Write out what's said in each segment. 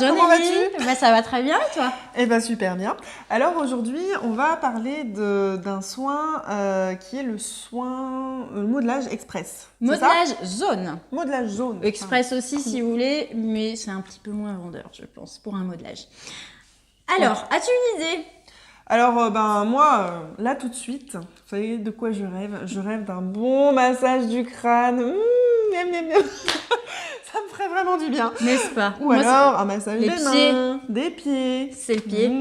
Bonjour comment Nelly. vas-tu? Bah, ça va très bien et toi? Eh ben super bien. Alors aujourd'hui, on va parler d'un soin qui est le soin modelage express. C'est ça? Modelage jaune. Modelage jaune. Express aussi si vous voulez, mais c'est un petit peu moins vendeur, je pense, pour un modelage. Alors, as-tu une idée? Alors moi, là tout de suite, vous savez de quoi je rêve? Je rêve d'un bon massage du crâne. Miam, miam, miam. Ça me ferait vraiment du bien. N'est-ce pas? Ou alors un massage les des pieds. mains, des pieds. C'est le pied.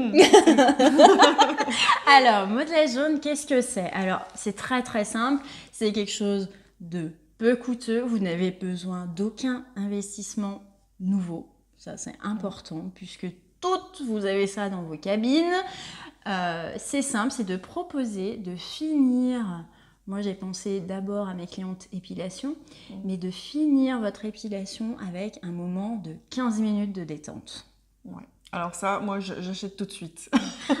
Alors, modelage jaune, qu'est-ce que c'est? Alors, c'est très très simple. C'est quelque chose de peu coûteux. Vous n'avez besoin d'aucun investissement nouveau. Ça, c'est important puisque toutes, vous avez ça dans vos cabines. C'est simple, c'est de proposer, de finir. Moi, j'ai pensé d'abord à mes clientes épilation, mais de finir votre épilation avec un moment de 15 minutes de détente. Ouais. Alors ça, moi, j'achète tout de suite.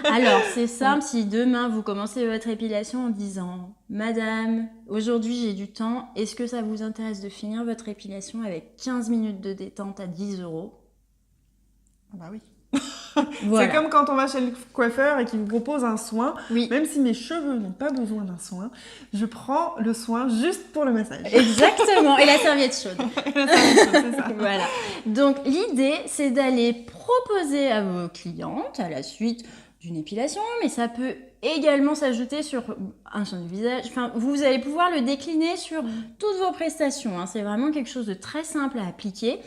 Alors, c'est simple, si demain, vous commencez votre épilation en disant « Madame, aujourd'hui, j'ai du temps, est-ce que ça vous intéresse de finir votre épilation avec 15 minutes de détente à 10 €? » Ah bah oui. Voilà. C'est comme quand on va chez le coiffeur et qu'il vous propose un soin. Oui. Même si mes cheveux n'ont pas besoin d'un soin, je prends le soin juste pour le massage. Exactement, et la serviette chaude. C'est ça. Voilà. Donc, l'idée, c'est d'aller proposer à vos clientes, à la suite d'une épilation, mais ça peut également s'ajouter sur un soin du visage. Enfin, vous allez pouvoir le décliner sur toutes vos prestations. Hein. C'est vraiment quelque chose de très simple à appliquer.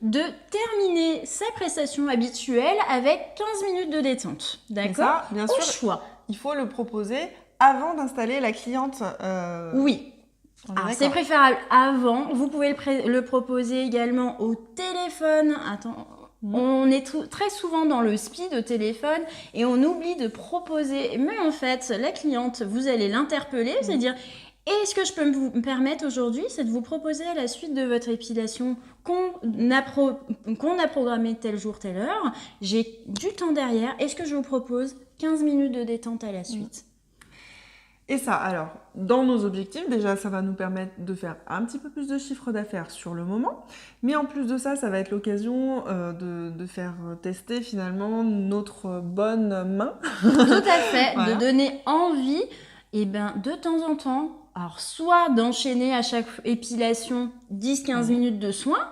De terminer sa prestation habituelle avec 15 minutes de détente. D'accord? Bien Au sûr, choix. il faut le proposer avant d'installer la cliente. Oui. Alors, c'est préférable avant. Vous pouvez le proposer également au téléphone. Attends, on est très souvent dans le speed au téléphone et on oublie de proposer. Mais en fait, la cliente, vous allez l'interpeller, c'est-à-dire est-ce que je peux me permettre aujourd'hui, c'est de vous proposer à la suite de votre épilation qu'on a programmé tel jour, telle heure. J'ai du temps derrière. Est-ce que je vous propose 15 minutes de détente à la suite? Et ça, alors, dans nos objectifs, déjà, ça va nous permettre de faire un petit peu plus de chiffre d'affaires sur le moment. Mais en plus de ça, ça va être l'occasion de faire tester finalement notre bonne main. Tout à fait, Voilà. de donner envie, et ben, de temps en temps, alors soit d'enchaîner à chaque épilation 10-15 minutes de soins,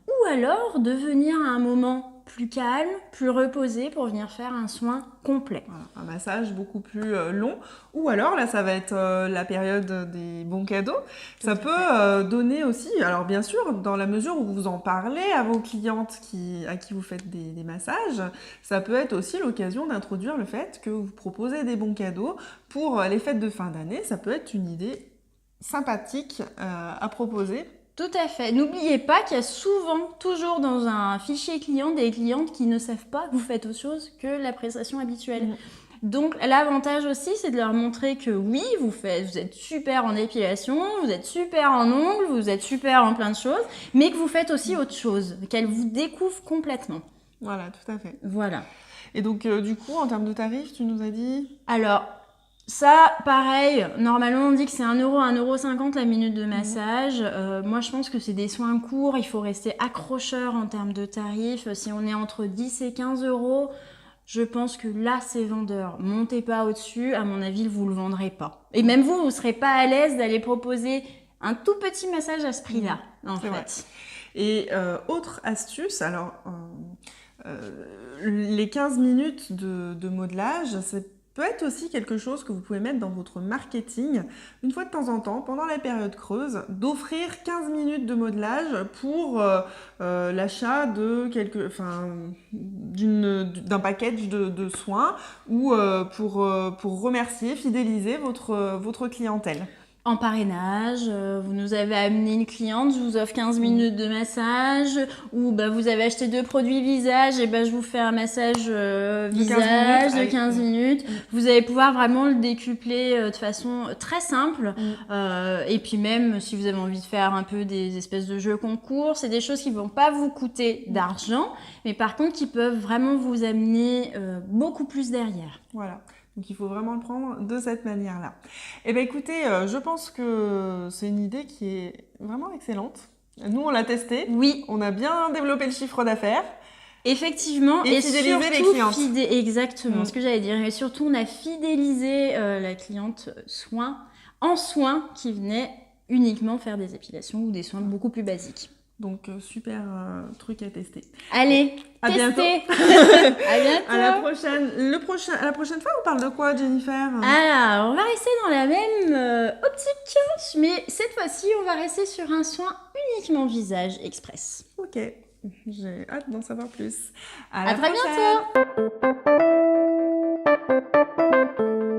ou alors de venir à un moment plus calme, plus reposé pour venir faire un soin complet. Voilà, un massage beaucoup plus long. Ou alors, là, ça va être la période des bons cadeaux. Ça peut donner aussi, alors bien sûr, dans la mesure où vous en parlez à vos clientes à qui vous faites des massages, ça peut être aussi l'occasion d'introduire le fait que vous proposez des bons cadeaux pour les fêtes de fin d'année. Ça peut être une idée sympathique à proposer. Tout à fait. N'oubliez pas qu'il y a souvent, toujours dans un fichier client, des clientes qui ne savent pas que vous faites autre chose que la prestation habituelle. Donc, l'avantage aussi, c'est de leur montrer que oui, vous êtes super en épilation, vous êtes super en ongles, vous êtes super en plein de choses, mais que vous faites aussi autre chose, qu'elles vous découvrent complètement. Voilà, tout à fait. Voilà. Et donc, du coup, en termes de tarifs, tu nous as dit? Alors, ça, pareil, normalement on dit que c'est 1 €, 1,50 € la minute de massage. Moi je pense que c'est des soins courts, il faut rester accrocheur en termes de tarifs. Si on est entre 10 et 15 €, je pense que là c'est vendeur. Montez pas au-dessus, à mon avis vous le vendrez pas. Et même vous, vous serez pas à l'aise d'aller proposer un tout petit massage à ce prix-là, en fait. Vrai. Et autre astuce, alors les 15 minutes de modelage, c'est peut être aussi quelque chose que vous pouvez mettre dans votre marketing, une fois de temps en temps, pendant la période creuse, d'offrir 15 minutes de modelage pour l'achat d'un package de soins ou pour remercier, fidéliser votre clientèle. En parrainage, vous nous avez amené une cliente, je vous offre 15 minutes de massage, ou bah, vous avez acheté 2 produits visage, et bah, je vous fais un massage visage de 15 minutes. Vous allez pouvoir vraiment le décupler de façon très simple. Et puis même, si vous avez envie de faire un peu des espèces de jeux concours, c'est des choses qui ne vont pas vous coûter d'argent, mais par contre qui peuvent vraiment vous amener beaucoup plus derrière. Voilà. Donc il faut vraiment le prendre de cette manière-là. Eh bien écoutez, je pense que c'est une idée qui est vraiment excellente. Nous, on l'a testé. Oui. On a bien développé le chiffre d'affaires. Effectivement, Et fidéliser les surtout clientes. Exactement, ce que j'allais dire. Et surtout, on a fidélisé la cliente en soins qui venait uniquement faire des épilations ou des soins beaucoup plus basiques. Donc, super truc à tester. Allez, À bientôt. À bientôt. À la prochaine. À la prochaine fois, on parle de quoi, Jennifer? Alors, on va rester dans la même optique, mais cette fois-ci, on va rester sur un soin uniquement visage express. Ok, j'ai hâte d'en savoir plus. À À la très prochaine. bientôt.